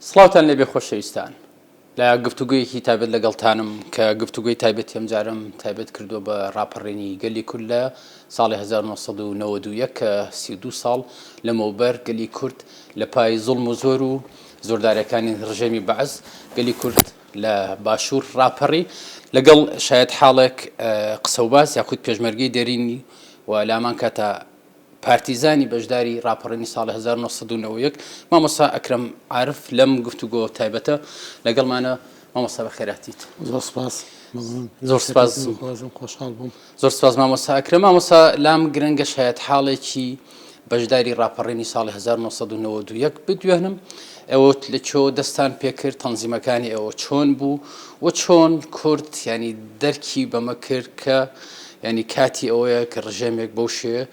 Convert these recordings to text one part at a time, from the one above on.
سڵاوتان لێبێ خۆشەویستان لە گفتوگویەکی تایبەت لەگەڵتانم کە گفتوگوی تایبەت ئەمجارم تایبەت کردووە بە ڕاپەڕێنی گەلی کورد لە ساڵی 1992 کە 32 ساڵ لەمەوبەر گەلی کورد لە پای زوڵم و زۆر و زۆرداریەکانی ڕژێمی بەعز گەلی کورد لە باشوور ڕاپەڕی لەگەڵ شاید حاڵێک قسەوباس یاخود پێشمەرگەی دەرینی و لامان کاتە پارتیزانی بەشداری ڕاپەڕێنی ساڵی 1991 مامۆستا ئەکرەم عارف لەم گفتوگۆ تایبەتە لەگەڵمانە مامۆستا بە خێراتیت. زۆر سپاس خۆشحاڵ بووم. زۆر سپاس مامۆستا ئەکرەم. مامۆستا لام گرنگە شاید حاڵێکی بەشداری ڕاپەڕێنی ساڵی 1991 بدوێنم ئەوە لە چۆ دەستان پێکرد تەنزیمەکانی ئەوە چۆن بوو و چۆن کورد ینی دەرکی بەمە کرد کە ینی کاتی ئەوەیە کە ڕژێمێک بەو شێوە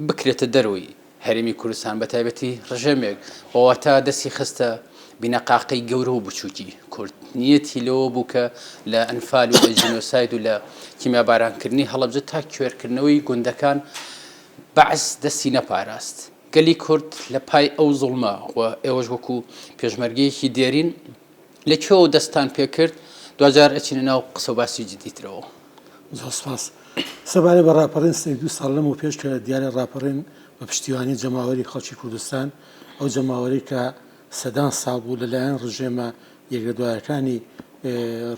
بکرێتە دەروی هەرێمی کوردستان بە تایبەتی ڕژێمێک بەواتە دەستی خستە بینەقاقەی گەورە و بچووکی کورد نیەتی لەوە بوو کە لە ئەنفال و لە جینۆساید و لە کیمیابارانکردنی هەڵەبجە تا کوێرکردنەوەی گوندەکان بەعس دەستی نەپاراست. گەلی کورد لە پای ئەو زوڵمە و ئێوەش وەکو پێشمەرگەیەکی دێرین لەکوێوە دەستان پێکرد دوجار ئەچینە ناو قسە و باسی جدیترەوە. زۆر سپاس. سەبارەت بە ڕاپەڕین 32 ساڵ لەمەوە پێش کە دیارە ڕاپەڕین بە پشتیوانی جەماوەری خەڵکی کوردستان ئەو جەماوەری کە سەدان ساڵ بوو لەلایەن ڕژێمە یەکگرتووەکانی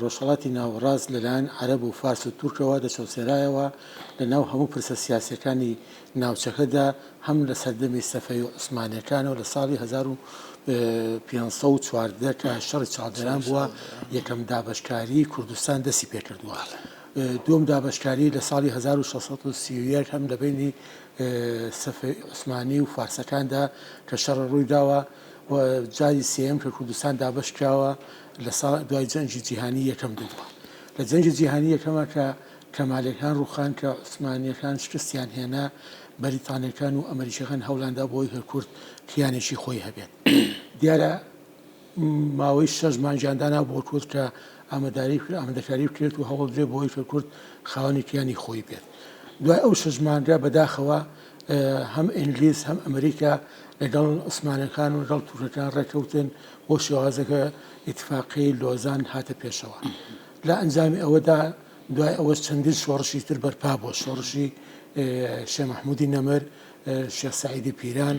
ڕۆژهەڵاتی ناوەڕاست لەلایەن عەرەب و فارس و تورکەوە دەچەوسێرایەوە لە ناو هەموو پرسە سیاسیەکانی ناوچەکەدا هەم لە سەردەمی سەفەوی و عوسمانیەکانەوە لە ساڵی 1514 کە شەڕی چاودێران بووە یەکەم دابەشکاری کوردستان دەستی پێکردووە. دوم دابشکاری لە ساڵی 1631 هەم لە بینی سەفەوی عوسمانی و فارسەکاندا کە شەڕ ڕووی داوە و جاری سێم کە کوردستان دابشکراوە لە دوای جەنگی جیهانی یەکەم بووە. لە جەنگی جیهانی یەکەمە کە کەمالەکان ڕووخان کە عوسمانیەکان شکستیان هێنا بەریتانیەکان و ئەمریکیەکان هەوڵاندا بۆی هەر کورد کیانێکی خۆی هەبێت. دیارە ماوەی 6 مانگیاندانا بۆ کورد کە ئامادەکاری بکرێت و هەوڵ درێ بۆی کە کورد خاوەنی کیانی خۆی بێت. دوای ئەو 6 مانگا بەداخەوە هەم ئینگلیز هەم ئەمریکا لەگەڵ عوسمانەکان و لەگەڵ تورکەکان ڕێکەوتن بۆ شێوازەکە ئیتفاقی لۆزان هاتە پێشەوە. لە ئەنجامی ئەوەدا دوای ئەوە چەندین شۆڕشی تر بەرپا بۆ شۆڕشی شێخ مەحموودی نەمر، شێخ سەعیدی پیران،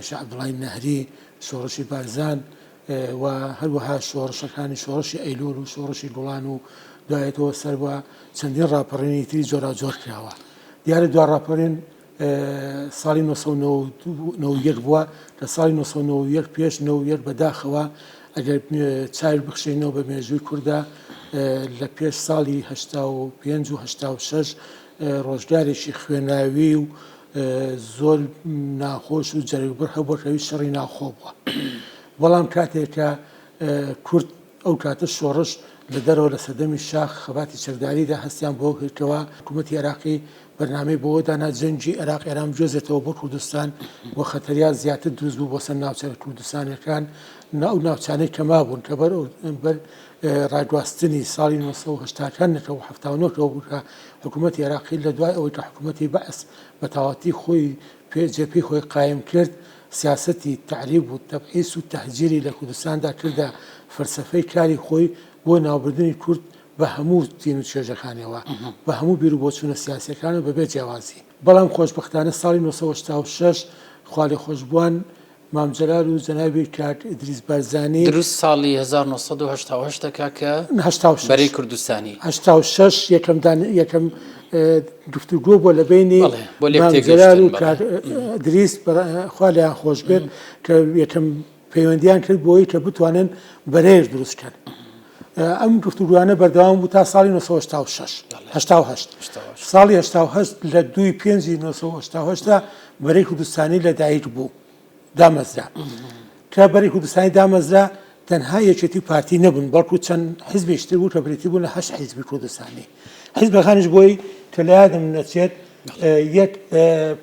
شێخ عەبدوڵڵای نەهری، شۆڕشی بارزان و هەروەها شۆڕشەکانی شۆڕشی ئەیلول و شۆڕشی گوڵان و دوایەتەوە سەر بووە چەندین ڕاپەڕینی تری جۆراجۆر کراوە. دیارە دوا ڕاپەڕین ساڵی 1991 بووە لە ساڵی 1991 پێش 91 بەداخەوە ئەگەر چاوی بخشێنەوە بە مێژووی کووردا لە پێش ساڵی 85 و 86 ڕۆژگارێکی خوێناوی و زۆر ناخۆش و جەرگبر هەبووەکەوی شەڕی ناوخۆ بووە. بەڵام کاتێک کە کورد ئەو کاتە شۆڕش لە دەرەوە لە سەردەمی شاخ خەباتی چەکداریدا هەستیان بۆ کردکەوە حکوومەتی عێراقی بەرنامەی بۆدانا جەنگی عێراق ئێران بجۆزێتەوە بۆ کوردستان و خەتەریات زیاتر دروست بوو بۆ سەر ناوچە کوردستانەکان ئەو ناوچانەی کەما بوون کە بەر ڕاگواستنی ساڵی 1970 و 79 بوو کە حکوومەتی عێراقی لە دوای ئەوەی کە حکوومەتی بەعس بە تەواوەتی خۆی جێپی خۆی قایم کرد سیاسەتی تعریب و تەبعیس و تەهجیری لە کوردستاندا کردە فەلسەفەی کاری خۆی بۆ ناوبردنی کورد بە هەموو تین و چێژەکانەوە بە هەموو بیر و بۆچوونە سیاسیەکان و بەبێ جیاوازی. بەڵام خۆشبەختانە ساڵی 1986 خوا لێ خۆشبووان مام جەلال و جەنابی کاک ئیدریس بارزانی دروست ساڵی 1970 کاکە بەرەی کوردستانی 86 یەکەم گفتوگۆ بۆ لە بینی مام جەلال و کاک ئیدریس خوا لێیان خۆش بێت کە یەکەم پەیوەندیان کرد بۆی کە بتوانن بەرەیەک دروستکەن. ئەم گفتوگویانە بەردەوام بوو تا ساڵی 1988 ساڵی 88 لە 2/5/1980 بەرەی کوردستانی لەدایک بوو دامەزرا کە بەرەی کوردستانی دامەزرا تەنها یەکێتی پارتی نەبوون بەڵکو چەند حیزبێکتر بوو کە بریتی بوون لە 8 حیزبی کوردستانی. حیزبەکانیش بۆی کە لە یادم نەچێت یەک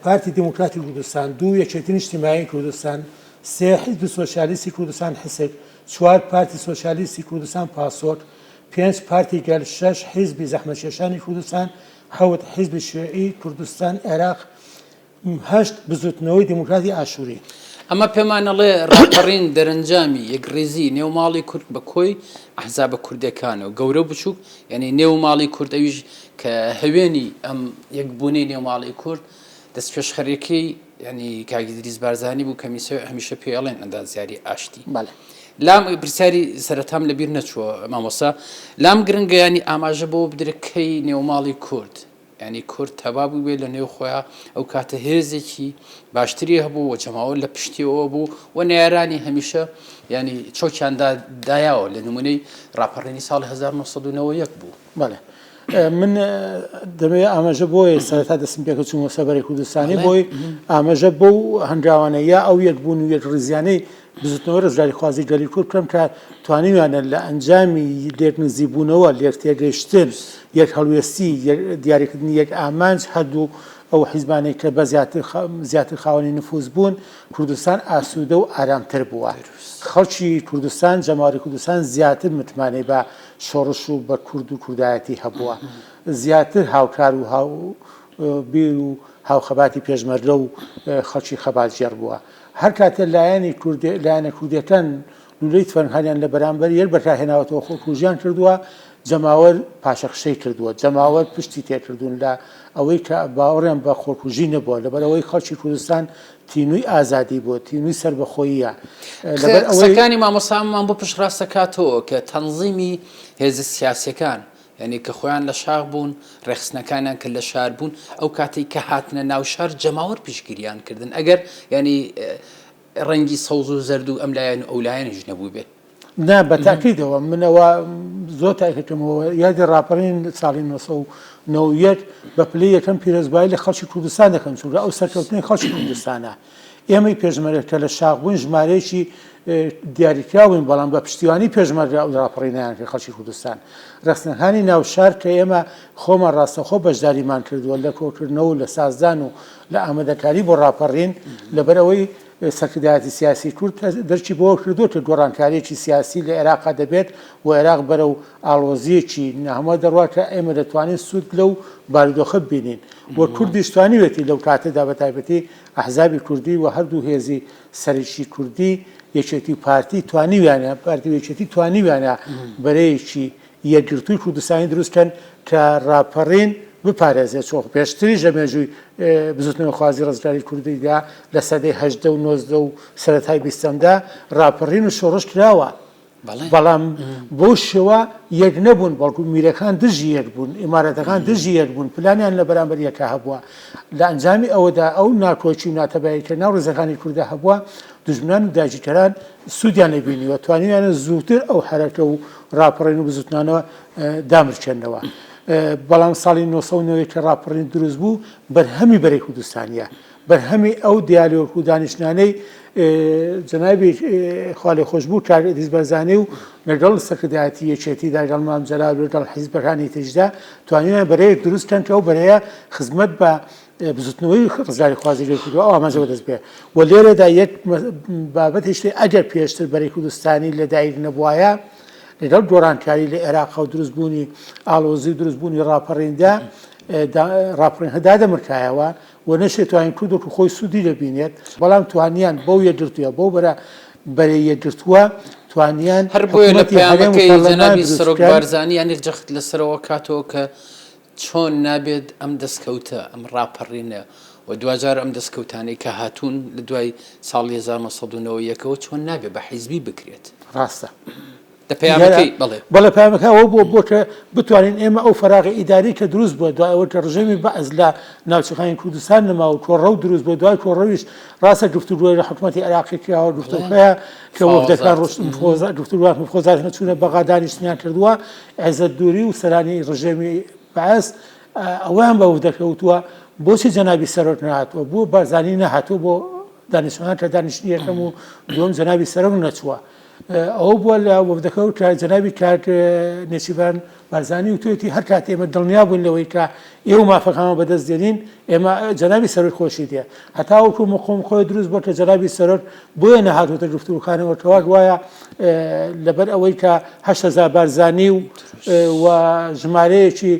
پارتی دموکراتی کوردستان، 2 یەکێتی نیشتیمایی کوردستان، 3 حیزبی سۆشیالیستی کوردستان حسک، 4 پارتی سۆشیالیستی کوردستان پاسۆک، 5 پارتی گەل، 6 حیزبی زەحمەتکێشانی کوردستان، 7 حیزبی شیوعی کوردستان عێراق، 8 بزوتنەوەی دموکراتی ئاشووری. ئەمە پێمانەڵێ ڕاپەڕین دەرەنجامی یەکڕێزی نێو ماڵی کورد بە کۆی ئەحزابە کوردەکانەوە گەورە بچووک یعنی نێو ماڵی کورد ئەویش کە هەوێنی ئەم یەکبوونەی نێو ماڵی کورد دەست پێشخەرەکەی ینی کاگی دریز بارزانانی بوو کەمیسە هەمیشە پێڵێن ئەندازیاری ئاشتی لام پرسیاری سەرەتام لەبیر نەچووە مامۆسا لام گرنگە ینی ئاماژە بۆ بدرکەی نێوماڵی کورد ینی کورد تەوا بوو بێ لە نێو خۆیان ئەو کاتە هێزێکی باشتری هەبوو و جەماوە لە پشتیەوە بوو و نێرانی هەمیشە ینی چۆکیاندا دایاوە لە نمونەی ڕاپەڕێنی ساڵی 1990 بوو بەڵێ من دەمەوێت ئاماژە بۆی سەرەتا دەستم پێکە چوومە سەبەری کوردستانی بۆی ئاماژە بۆ هەنگاوانەیە ئەو یەکبوون و یەک ڕزیانەی بزوتنەوە ڕزگاری خوازی گەلی کورد بکەم کە توانیویانە لە ئەنجامی لێکنزیبوونەوە لێک تێگەیشتن یەک هەڵوێستی دیاریکردنی یەک ئامانج هەردوو ئەو حیزبانەی کە بە زیاتر خاوەنی نفوذ بوون کوردستان ئاسوودە و ئارامتر بووە خەڵکی کوردستان جەماوەری کوردستان زیاتر متمانەی بە شۆڕش و بە کورد و کوردایەتی هەبووە زیاتر هاوکار و بیر و هاوخەباتی پێشمەرگە و خەڵکی خەباتژێر بووە هەر کاتە لایەنە کوردیەکان لولەی فەرهانیان لە بەرامبەر یەک بەکارهێناوەتەوە خۆکوژیان کردووە جەماوەر پاشەخشەی کردووە جەماوەر پشتی تێکردوون لە ئەوەی کە باوەڕیان بە خۆکوژی نەبووە لەبەرەوەی خەڵکی کوردستان تینووی ئازادی بووە تینووی سربەخۆییە قسەکانی مامۆسامان بۆ پشتڕاستەکاتەوە کە تەنزیمی هێزە سیاسیەکان یعنی کە خۆیان لە شار بوون ڕێخستنەکانیان کە لە شار بوون ئەو کاتی کە هاتنە ناو شار جەماوەر پیشگیریان کردن ئەگەر ینی ڕەنگی سەوز و زەرد و ئەم لایەن ئەو لایەنیش نەبوو بێت نا بەتاکیدەوە منەوە زۆر تاکەکەمەوە یادی ڕاپەڕین ساڵی 1990 بە پلەی یەکەم پیرۆزبایی لە خەڵکی کوردستان دەکەم چونکە ئەو سەرکەوتنی خەڵکی کوردستانە ئێمەی پێشمەرگە لە شاخ بوون ژمارەیەکی دیاریکراوین بەڵام بە پشتیوانی پێشمەرگە ئەو ڕاپەڕینیان کرد خەڵکی کوردستان ڕستنەکانی ناوشار کە ئێمە خۆمان ڕاستەخۆ بەشداریمان کردووە لە کۆکردنەوە و لە سازدان و لە ئامادەکاری بۆ ڕاپەڕین لەبەرەوەی سەرکردایەتی سیاسی کورد دەرچی بۆ کردوتە گۆڕانکاریەکی سیاسی لە عێراقا دەبێت و عێراق بەرە و ئاڵۆزیەکی نەهەموو دەڕواتە ئێمە دەتوانین سوود لەو بارودۆخە ببینین وە کوردیش توانیوێتی لەو کاتەدا بە تایبەتی ئەحزابی کوردی و هەردوو هێزی سەرشی کوردی یەکێتی پارتی توانیویانە پارتی یەکێتی توانیویانە بەرەیەکی یەکگرتووی کوردستانی دروستکەن کە ڕاپەڕین بپارێزێت چۆخ پێشتری ژەمێژووی بزوتنەوە خوازی ڕزگاری کوردیدا لە سەدەی 1970 و 90 و سەرەتای 20دا ڕاپەڕین و شۆڕش کراوە بەڵام بۆ شێوە یەک نەبوون بەڵکو میرەکان دژی یەک بوون ئیمارەتەکان دژی یەک بوون پلانیان لە بەرامبەر یەکە هەبووە لە ئەنجامی ئەوەدا ئەو ناکۆچی و ناتەباییکە ناو ڕێزەکانی کوردە هەبووە دژمنان و داگیرکەران سوودیان لەبینیوە توانیویانە زووتر ئەو حرەکە و ڕاپەڕین و بزوتنانەوە دامرچێنەوە بەڵام ساڵی 1990 کە ڕاپەڕین دروست بوو بەرهەمی بەرەی کوردستانیە بەرهەمی ئەو دیالۆگ و دانیشتنانەی جەنابی خاڵی خۆشببوو کاردیز بەرزانەی و لەگەڵ سەرکردایەتی یەکێتیدا لەگەڵ مام جەلال و لەگەڵ حیزبەکانی تریشدا توانیویان بەرەیەک دروستکەن کە ئەو بەرەیە خزمەت بە بزوتنەوەی ڕزگاری خوازی لێ کردووە ئەو ئاماژەوە دەست بێ و لێرەدا یەک بابەتیشتی ئەگەر پێشتر بەرەی کوردستانی لە دایر نەبووایە لەگەڵ گۆڕانکاری لە عێراق و دروستبوونی ئاڵۆزی و دروستبوونی ڕاپەڕیندا ڕاپەڕین هەدا دەمرکایەوە و نەشێت توانین کوردێک خۆی سوودی دەبینێت بەڵام توانیان بەو یەکگرتووە بەو بەرەی یەکگرتووە توانیان هەر بۆیە لە پەیامەکەی جەنابی سەرۆک بارزانی یانی جەخت لەسەرەوە کاتەوە کە چۆن نابێت ئەم دەستکەوتە ئەم ڕاپەڕینە و دوجار ئەم دەستکەوتانەی کە هاتوون لە دوای ساڵی 1990ەوە چۆن نابێت بە حیزبی بکرێت ڕاستە بەڵێ پامەکە ئەوە بۆ کە بتوانین ئێمە ئەو فەراغی ئیداری کە دروست بووە دوایەوە کە ڕژێمی بەعز لە ناوچەکانی کوردستان نەما و کۆڕە و دروست بۆ دوای کۆڕەویش ڕاستە گفتوگۆی لە حکوومەتی عێراقی کراوە گفتوگۆیە کە وەفدەکان گفتوگوات مفخۆزات چوونە بەغا دانیشتنیان کردووە عێزەت دووری و سەرانی ڕژێمی بەعز ئەویان بە وەفدەکەوتووە بۆچی جەنابی سەرۆک نەهاتووە بۆ بارزانی نەهاتووە بۆ دانیشتوانان کە دانیشتنی یەکەم و دووەم جەنابی سەرۆک نەچووە ئەو بووە لە وەفدەکەوت جەنابی کات نێچیبان بارزانی و توێتی هەر کات ئێمە دڵنیا بوون لەوەی کە ئێوە مافەکانمە بەدەست دێنین ئێمە جەنابی سەرۆک خۆشی دێ هەتا وەکو مقۆم خۆی دروست بۆ کە جەنابی سەرۆک بۆیە نەهاتوتە گفتوگۆکانەوە کەوا وایە لەبەر ئەوەی کە 8,000 بارزانی و ژمارەیەکی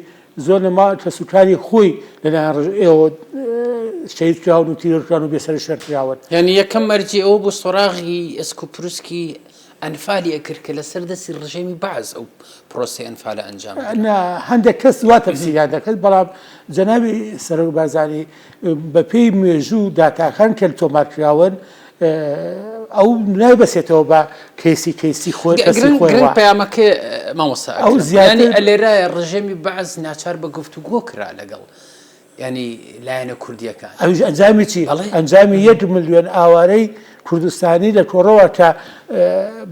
زۆر لەما کە سوکاری خۆی لەلایەن ئێوە شهید کراون و تیرکران و بێسەر شەر کراون يعني یەکەم مەرجی ئەوە بۆ سۆراغی ئەسک و پروسکی ئەنفالی ئەکرد کە لەسەر دەستی ڕژێمی بەعز ئەو پرۆسی ئەنفالە ئەنجام هەندێک کەس وا تەفسیریان دەکەن بەڵام جەنابی سەرۆک بازاری بە پێی مێژوو داتاکان کە تۆمارکراون ئەو نایبەسێتەوە بە کەیسی خۆی گرنگ پەیامەکە مامۆستا ئەو زیانی ئەلێرایە ڕژێمی بەعز ناچار بە گفتوگۆ کرا لەگەڵ ینی لایەنە کوردیەکان ئەوش ئەنجامی چی ئەنجامی 1 ملیۆن ئاوارەی کوردستانی لە کۆڕەوە کە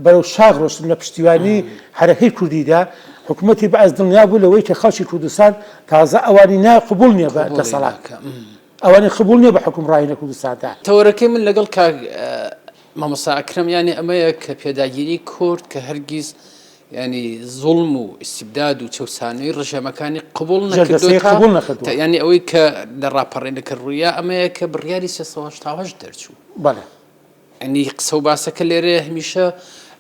بەرەو شاغ ڕۆشتن لە پشتیوانی حرەکەی کوردیدا حکوومەتی بەعز دڵنیا بوو لەوەی کە خەڵکی کوردستان تازە ئەوانی نای قبول نییە بە دەسەڵات ئەوانی قبول نییە بە حکومڕایی لە کوردستاندا تەوەرەکەی من لەگەڵ مامۆستا ئەکرەم ینی ئەمەیە کە پێداگیری کورد کە هەرگیز ینی زوڵم و ئیسیبداد و چەسانەی ڕژێمەکانی قبول نەکردووە ینی ئەوەی کە لە ڕاپەڕێنەکە ڕوویە ئەمەیە کە بڕیاری 380 دەرچوو بەڵێ ئەنی قسە و باسەکە لێرە هەمیشە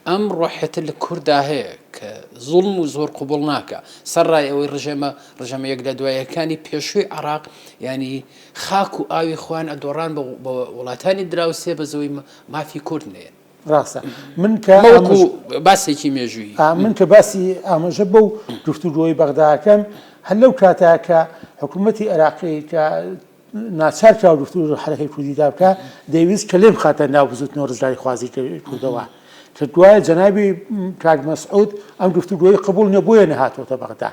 ئەم ڕۆحێتە لە کووردا هەیە کە زوڵم و زۆر قوبڵ ناکە سەرڕای ئەوەی ڕژەمە یەک لە دوایەکانی پێشووی عراق ینی خاک و ئاوی خۆیان ئەدۆڕان بە وڵاتانی دراوسێ بە زەوەی مافی کورد نێن ڕاستە من کە باسێکی مێژووی من کە باسی ئاماژە بەو گفتوگۆی بەغداکەم هەر لەو کاتە کە حکوومەتی عێراقی کە ناچار کرا گفتوگۆ حرەکەی کوردیدا بکە دەیویست کە لێم خاتە ناو بزوتنەوە ڕزگاری خوازی کوردەوە کە دوایە جەنابی کاک مەسعود ئەم گفتوگۆی قبول نەبووە نەهاتۆتە بەغدا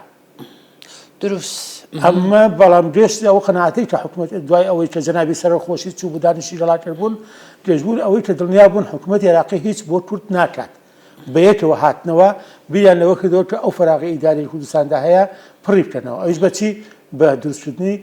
دروست ئەمە بەڵام گەشت ئەوە قەناعەتەی کە حکوومەت دوای ئەوەی کە جەنابی سەرخۆشی چوو بوو دانیشتی گەڵاکرد بوون گەشتبوون ئەوەی کە دڵنیا بوون حکوومەتی عێراقی هیچ بۆ کورد ناکات بەیەکەوە هاتنەوە بیریان لەوە کردەوە کە ئەو فەراغی ئیداری کوردستاندا هەیە پڕی بکەنەوە ئەوش بەچی بە دروستکردنی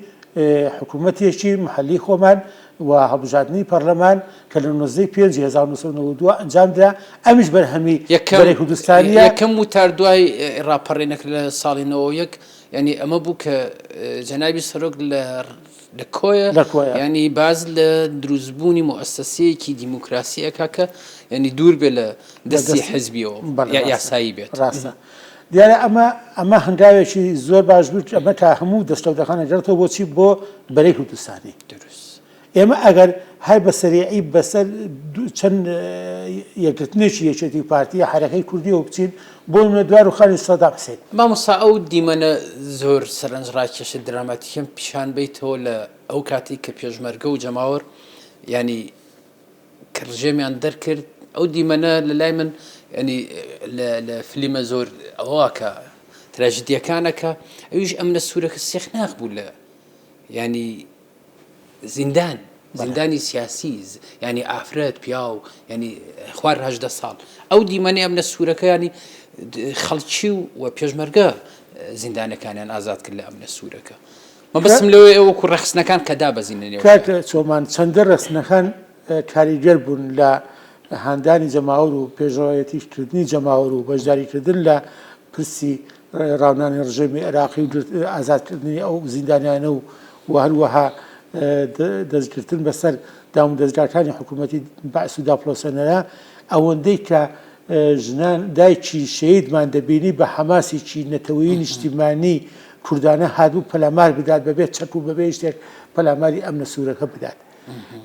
حکوومەتێکی محەلی خۆمان و هەڵبژاردننی پەرلەمان کە لە 1992 ئەنجامدا ئەمیش بەرهەمی بەرەی کوردستانیە یەکەم وتار دوای ڕاپەڕێنەک لە ساڵی 91 ینی ئەمە بوو کە جەنابی سەرۆک لە کۆیە ینی باز لە دروستبوونی مؤسسەسەیەکی دیموکراسیەکە کە ینی دوور بێ لە دەستی حزبیەوە یاسایی بێت ڕاستە دیارە ئەمە هەنگاوێکی زۆر باش بوو ئەمە تا هەموو دەستەوتەکان ئەگەڕێتەوە بۆچی بۆ بەرەی کوردستانی دروست ئێمە ئەگەر هەر بە سەریعی بەسەر چەند یەکگرتنێکی یەکێتی پارتیە حرەکەی کوردیەوە بچین بۆ دوار و خانی سەدام حوسێن مامۆستا ئەو دیمەنە زۆر سەرنجڕاکێشە دراماتیکەم پیشان بیتەوە لە ئەو کاتی کە پێشمەرگە و جەماوەر ینی کە ڕژێمیان دەرکرد ئەو دیمەنە لە لای من ینی لە فلیمە زۆر ئەوە کە تراژیدیەکانەکە ئەویش ئەم لە سوورەکە سێخناق بوو لە ینی زیندانی سیاسی ینی ئافرەت پیا و ینی خوار 18 ساڵ ئەو دیمەنی ئەم لە سوورەکە ینی خەڵکی و پێشمەرگە زیندانەکانیان ئازاد کرد لە ئەم لە سوورەکە مەبەستم لەوێ ئەوەکو ڕەخسنەکان کە دابەزینە کاتە چۆمان چەندە ڕەخسنەکان کاریگەر بوون لە هاندانی جەماوەر و پێشڕایەتیکردنی جەماوەر و بەشداریکردن لە پرسی ڕاونانی ڕژێمی عێراقی و ئازادکردنی ئەو زیندانیانە و هەروەها دەستگرتن بەسەر دام دەستگاکانی حکوومەتی بەعس و داپلۆسەنەرە ئەوەندەی کە ژنان دایکی شەیدمان دەبینی بە حەماسێکی نەتەوەیی نیشتیمانی کوردانە هاتبوو پەلامار بدات بەبێت چەک و بەبێ شتێک پەلاماری ئەم نەسوورەکە بدات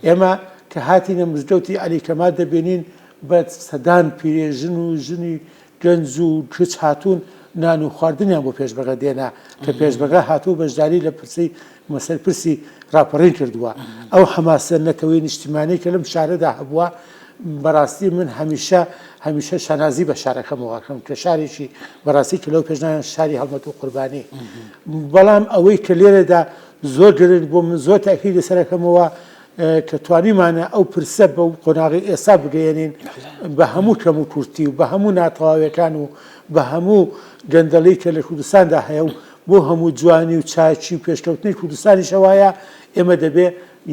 ئێمە کە هاتینە مزگەوتی عەلی کەمال دەبینین بە سەدان پیرێژن و ژنی گەنج و کچ هاتوون نان و خواردنیان بۆ پێشبەغە دێنا کە پێشبەغە هاتوو بەشداری لە مەسەر پرسی ڕاپەڕین کردووە ئەو حەماسە نەتەوەی نیشتیمانی کە لەم شارەدا هەبووە بەڕاستی من هەمیشە شانازی بە شارەکەمەوەکەم کە شارێکی بەڕاستی کە لەو پێشنیان شاری هەڵمەت و قوربانی بەڵام ئەوەی کە لێرەدا زۆر گرنگ بۆ من زۆر تاکید لەسەرەکەمەوە کە توانیمانە ئەو پرسە بە قۆناغی ئێستا بگەێنین بە هەموو کەم و کورتی و بە هەموو ناتەواویەکان و بە هەموو گەندەڵی کە لە کوردستاندا هەیە و بۆ هەموو جوانی و چاچی و پێشکەوتنی کوردستانی شەوایە ئێمە دەبێ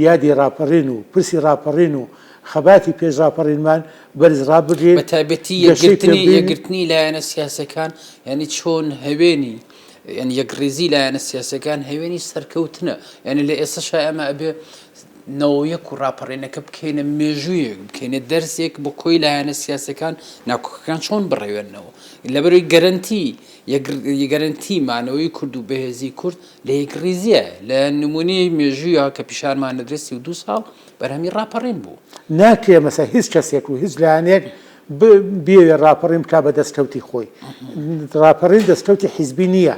یادی ڕاپەڕین و پرسی ڕاپەڕین و خەباتی پێش ڕاپەڕینمان بەرز ڕابگرین بە تایبەتی یەکگرتنی لایەنە سیاسەکان ینی چۆن هەوێنی ینی یەکڕێزی لایەنە سیاسەکان هەوێنی سەرکەوتنە ینی لە ئێستاشا ئەمە ئەبێ نەوەیەک و ڕاپەڕێنەکە بکەینە مێژوویەک بکەینە دەرسێک بۆ کۆی لایەنە سیاسەکان ناکۆکەکان چۆن بڕێوێنەوە لەبەرەوەی گەرنتیمانەوەی کورد و بەهێزی کورد لە یەکڕیزیە لە نمونەی مێژوویە کە پیشارمانە درستی و 2 ساڵ بەرهەمی ڕاپەڕێن بوو ناکرێ مەسە هیچ کەسێک و هیچ لایەنێک بێوێ ڕاپەڕین بکا بە دەستکەوتی خۆی ڕاپەڕین دەستکەوتی حیزبی نییە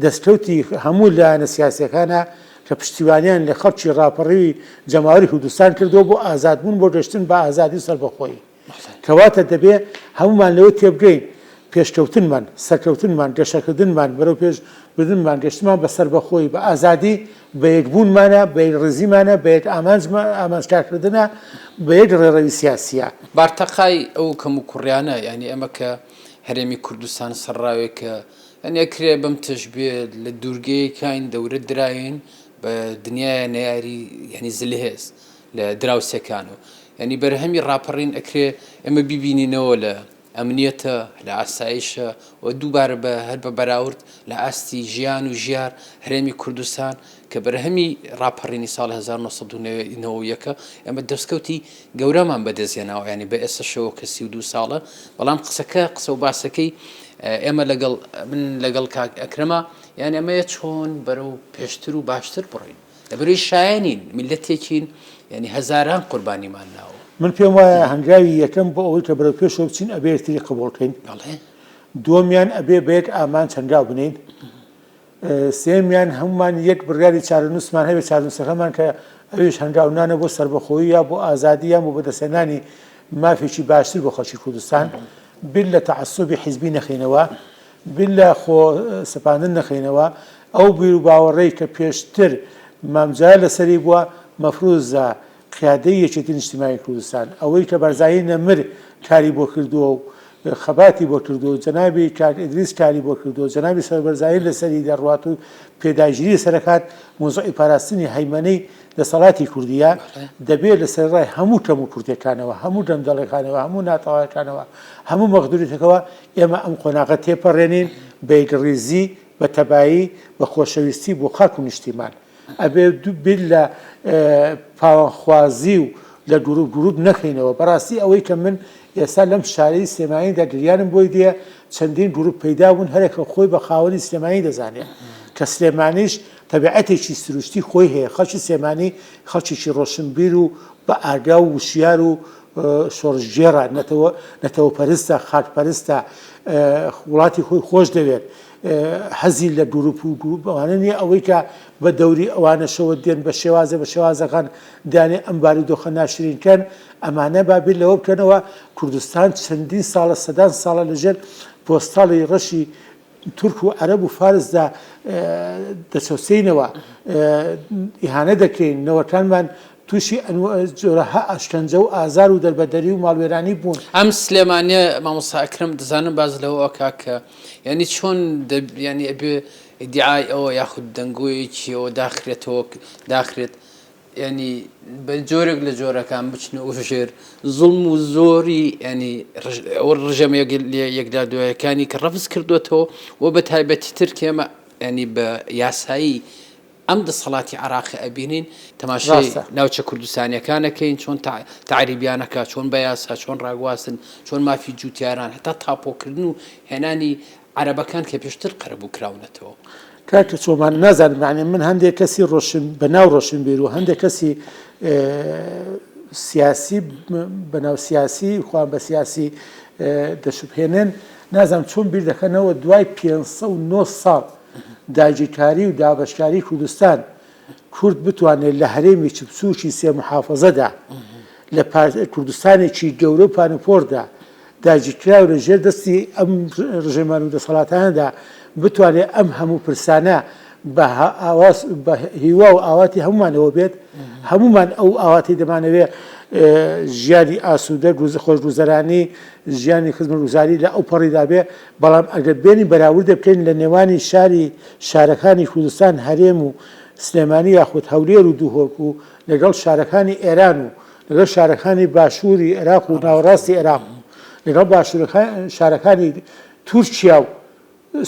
دەستکەوتی هەموو لایەنە سیاسەکانە کە پشتیوانیان لە خەڵکی ڕاپەڕی جەماوەری کوردستان کردەوە بۆ ئازادبوون بۆ گەشتن بە ئازادی سەربەخۆیی کەواتە دەبێ هەمومان لەوە تێبگەین پێشکەوتنمان سەرکەوتنمان گەشەکردنمان بەرەو پێش بردنمان گەشتمان بە سەربەخۆیی بە ئازادی بە یەکبوونمانە بە ڕێزیمانە بە یەک ئامانجکارکردنە بە یەک ڕێڕەوی سیاسیە بارتەقای ئەو کەم و کوڕیانە ینی ئەمە کە هەرێمی کوردستان سەرڕاوێکە ئەنیەکرێ بەم تش بێت لە دوورگەیەکان دەورە درراین بە دنیای نەیاری ینی زلهێز لە دراوسەکانەوە ینی بەرهەمی ڕاپەڕین ئەکرێ ئەمە بیبینینەوە لە ئەمنیەتە لە ئاسایشە و دووبارە بە هەر بە بەراورد لە ئاستی ژیان و ژیار هەرێمی کوردستان کە بەرهەمی ڕاپەڕینی ساڵ 1990 ئەمە دەستکەوتی گەورەمان بەدەستێناوە ینی بە ئێستاشەوە کە 32 ساڵە بەڵام قسە و باسەکەی ئێمە من لەگەڵ کاک ئەکرەمە یان ئەمەیە چۆن بەرەو پێشتر و باشتر بڕین لەبەرەوەی شایەنین میلەتێکین ینی هەزاران قوربانیمان ناوە من پێم وایە هەنگاوی یەکەم بۆ ئەوەی کە بەرەو پێشەوە بچین ئەبێ یەکتری قبوڵکەین دووەمیان ئەبێ بە یەک ئامان چەنگاو بنین سێمیان هەمومان یەک بڕیاری چارەنووسمان هەبێت چارەنووسەکەمان کە ئەویش هەنگاونانە بۆ سەربەخۆیی یا بۆ ئازادی یان بۆ بەدەستهێنانی مافێکی باشتر بۆ خەڵکی کوردستان بن لە تەعەسسوبی حیزبی نەخینەوە بن لە خۆ سەپاندن نەخینەوە ئەو بیر و باوەڕێی کە پێشتر مامجار لەسەری بووە مەفروزە قیادەی یەکێتی نیشتیمانی کوردستان ئەوەی کە بەرزایی نەمر کاری بۆ کردووە و خەباتی بۆ کردو جەنابی کاک ئیدریس کاری بۆ کردو جەنابی سەربەرزایی لەسەری دەڕوات و پێداگیری سەرکات موزوعی پاراستنی هەیمەنەی دەسەڵاتی کوردیە دەبێت لەسەر ڕای هەموو کەم و کورتەکانەوە هەموو دەمدەڵەکانەوە هەموو ناتەواوەکانەوە هەموو مەخدوریتەکەەوە ئێمە ئەم قۆناغە تێپەڕێنین بە یەکڕێزی بە تەبایی بە خۆشەویستی بۆ خەڵک و نیشتیمان ئەبێ بیر لە پاوەخوازی و لە گروپ نەخینەوە بەڕاستی ئەوەی کە من ئێستا لەم شارەی سلێمانیدا گریانم بۆی دیە چەندین گروپ پەیدا بوون هەرێکە خۆی بە خاوەنی سلێمانی دەزانێت کە سلێمانیش تەبیعەتێکی سروشتی خۆی هەیە خەڵکی سلێمانی خەڵکیی ڕۆشنبیر و بە ئاگا و وشیار و شۆڕژگێڕە نەتەوە پەرستە خاکپەرستە وڵاتی خۆی خۆش دەوێت حەزی لە گروپ و گروپ ئەوانە نیە ئەوەی کە بە دەوری ئەوانەشەوە دێن بە شێوازەکان دانێ ئەم بارودۆخە ناشرینکەن ئەمانە بابیر لەوە بکەنەوە کوردستان چەندین ساڵە سەدان ساڵە لەژێر پۆستاڵی ڕەشی تورک و عەرەب و فارسدا دەچەوسینەوە ئیهانە دەکەین نەوەکانمان تووشی جۆرەها ئەشکەنجە و ئازار و دەربەدەری و ماڵوێرانی بوون ئەم سلێمانیە مامۆستا ئەکرەم دەزانم باز لەوە کاکە ینی چۆن ینی ئەبێ ئیدعای ئەوە یاخود دەنگۆیەکی ئەوە داخرێت ینی بە جۆرێک لە جۆرەکان بچنە ئوژێر زوڵم و زۆری ینی ئەوە ڕژەمە یەکدا دوایەکانی کە ڕەفز کردوێتەوە و بە تایبەتی تر کێمە ینی بە یاسایی ئەم دەسەڵاتی عراقی ئەبینین تەماشای ناوچە کوردستانیەکانەکەین چۆن تعریبیانەکە چۆن بە یاسا چۆن ڕاگواستن چۆن مافی جوتیاران هەتا تاپۆکردن و هێنانی عەرەبەکان کە پێشتر قەرەبوو کراونەتەوە کاکە چۆمان نازانم معنی من هەندێک کەسی بەناو ڕۆشنبیر و هەندێک کەسی سیاسی بەناو سیاسی خوان بە سیاسی دەشوبهێنن نازانم چۆن بیر دەکەنەوە دوای 509 ساڵ داگیرکاری و دابەشکاری کوردستان کورد بتوانێت لە هەرێمێکی بچووکی سێ محافەزەدا لە کوردستانێکی گەورە و پانوپۆردا داگیرکرا و لەژێر دەستی ئەم ڕژێمان و دەسەڵاتانەدا بتوانێت ئەم هەموو پرسانە بە هیوا و ئاواتی هەمومانەوە بێت هەمومان ئەو ئاواتی دەمانەوێت ژیانی ئاسوودە خۆشگوزەرانی ژیانی خزمەتگوزاری لە ئەو پەڕیدا بێ بەڵام ئەگەر بێنی بەراورد دەبکەین لە نێوانی شارەکانی کوردستان هەرێم و سلێمانی یاخود هەولێر و دووهۆک و لەگەڵ شارەکانی ئێران و لەگەڵ شارەکانی باشووری عێراق و ناوەڕاستی عێراق لەگەڵ شارەکانی تورکیا و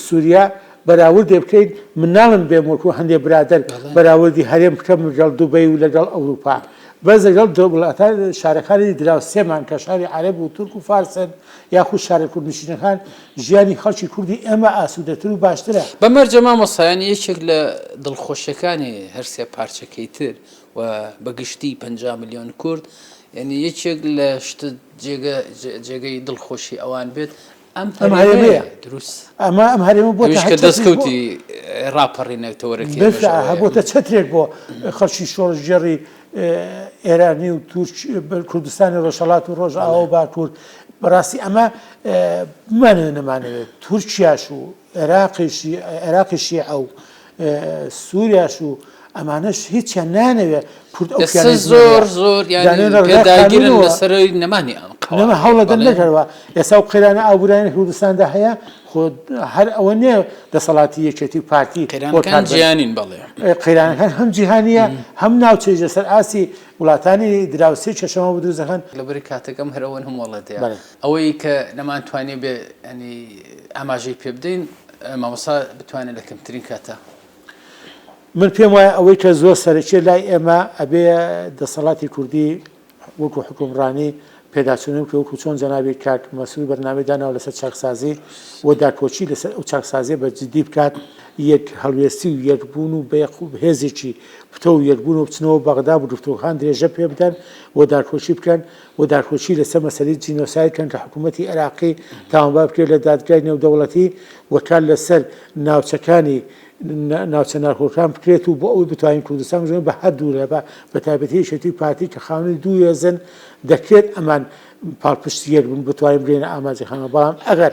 سووریا بەراورد بکەین مناڵن بێم وەکو هەندێک برادر بەراوردی هەرێم بکەم لەگەڵ دوبەی و لەگەڵ ئەوروپا بەس لەگەڵ وڵاتان شارەکانی دراوسێمان کە شاری عەرەب و تورک و فارسن یاخود شارە کوردنشینەکان ژیانی خەڵکی کوردی ئێمە ئاسوودەتر و باشترە. بەمەرجە مامۆستایانی یەکێک لە دڵخۆشیەکانی هەرسێ پارچەکەی تر و بەگشتی 50 ملیۆن کورد یعنی یەکێک لە شتە جێگەی دڵخۆشی ئەوان بێت ئەم هەرێمەیە دروست ئەم هەرێمە بۆ دەستکەوتی ڕاپەڕینەوەتەوەرەکەی بۆتە چەترێک بۆ خەڵکی شۆڕژێڕی ئێرانی و کوردستانی ڕۆژهەڵات و ڕۆژئاوا و باکوور بەڕاستی ئەمە بمانەوێت نەمانەوێت تورکیاش و عێراقیشی ئەو سووریاش و ئەمانەش هیچیان نانەوێت کورد زۆر زۆر داگیرن لەسەر نەمانی نەمە هەوڵەدەن نەکەوە ئێستا و قەیرانە ئابوورانی کوردستاندا هەیە خۆ هەر ئەوە نییە دەسەڵاتی یەکێتی و پارتی جیهانین بەڵێ قەیرانەکان هەم جیهانیە هەم ناوچەی لەسەر ئاسی وڵاتانی دراوسی چەشەمە بە دروستەکەن لەبەری کاتەکەم هەرەوەن هەم وڵەتەیە ئەوەی کە نەمانتوانێت بێ ئەنی ئاماژەی پێ بدەین مامۆستا بتوانێت لە کەمترین کاتە من پێم وایە ئەوەی کە زۆر سەرەکیە لای ئێمە ئەبێ دەسەڵاتی کوردی وەکو حکومڕانی پێداچوونی کە وەکو چۆن جەنابی کاک مەسوود بەرنامەدانەوە لەسەر چاکسازی و داکۆچی لەسەر ئەو چاکسازیە بەجددی بکات یەک هەڵوێستی و یەکبوون و هێزێکی پتە و یەکبوون و بچنەوە بەغدا و گفتوگۆکان درێژە پێ بدەن و دارکۆچی بکەن و دارکۆچی لەسەر مەسەلەی جینۆسایدکەن کە حکوومەتی عێراقی تاوانبار بکرێت لە دادگای نێودەوڵەتی وەکال لەسەر ناوچەکانی ناوچە نارکۆکان بکرێت و بۆ ئەوی بتوانین کوردستان ژێن بە هەر دوورە بە تایبەتی شێتی پارتی کە خاوەنی دوو هێزن دەکرێت ئەمان پاڵپشتیەک بوون بتوانین برێنە ئاماجەخانە بەڵام ئەگەر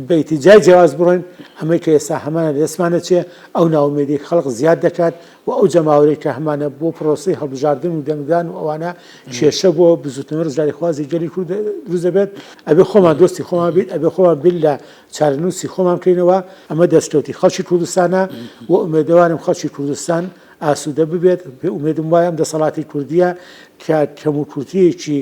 بەیتیجای جیاواز بڕۆین ئەمەی کە ئێستا هەمانە دەستمانە چێ ئەو ناومێدی خەڵق زیاد دەکات و ئەو جەماوەی کە هەمانە بۆ پرۆسی هەڵبژاردن و دەنگدان و ئەوانە کێشە بۆ بزوتنەوە ڕژاری خوازی گەلی کورد دروست دەبێت ئەبێ خۆمان دۆستی خۆمان بیت ئەبێ خۆمان بیل لە چارەنووسی خۆمان بکەینەوە ئەمە دەستکەوتی خەڵکی کوردستانە و ئومێدەوارم خەڵکی کوردستان ئاسوودە ببێت ئومێدم وایە ئەم دەسەڵاتی کوردیە کە کەموکورتیەکی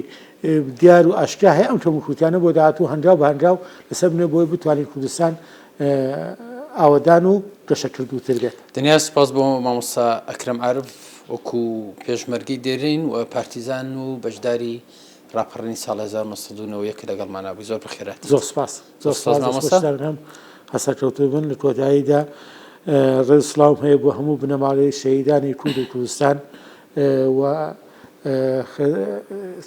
دیار و ئاشکرا هەیە ئەم کەموکورتیانە بۆ داهاتوو هەنگاو بە هەنگاو لەسەر بنێ بۆی بتوانین کوردستان ئاوەدان و گەشەکردووتر بێت. دنیا سپاس بۆ مامۆستا ئەکرەم عارف وەکو پێشمەرگەی دێرین و پارتیزان و بەشداری ڕاپەڕینی ساڵ 1990 لەگەڵمانە بووی زۆر بەخێرات. زۆر سپاس زۆر سپاس هەسەکەوتو بن لە کۆتاییدا ڕێز سڵاوم هەیە بۆ هەموو بنەماڵەی شەهیدانی کورد و کوردستان و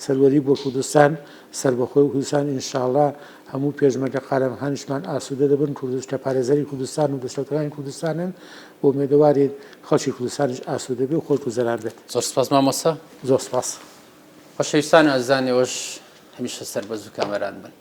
سەروەری بۆ کوردستان سەربەخۆی کوردستان ئینشاءڵڵا هەموو پێشمەرگە قارەمەکانیشمان ئاسوودە دەبن کە پارێزەری کوردستان و دەسەڵاتەکانی کوردستانن بۆ ئومێدەواری خەڵکی کوردستانیش ئاسوودە بێ و خۆش گوزەران بێت. زۆر سپاس مامۆستا. زۆر سپاس. خۆشەویستان و ئەزانێوەش هەمیشە سەربەز و کامەران بن.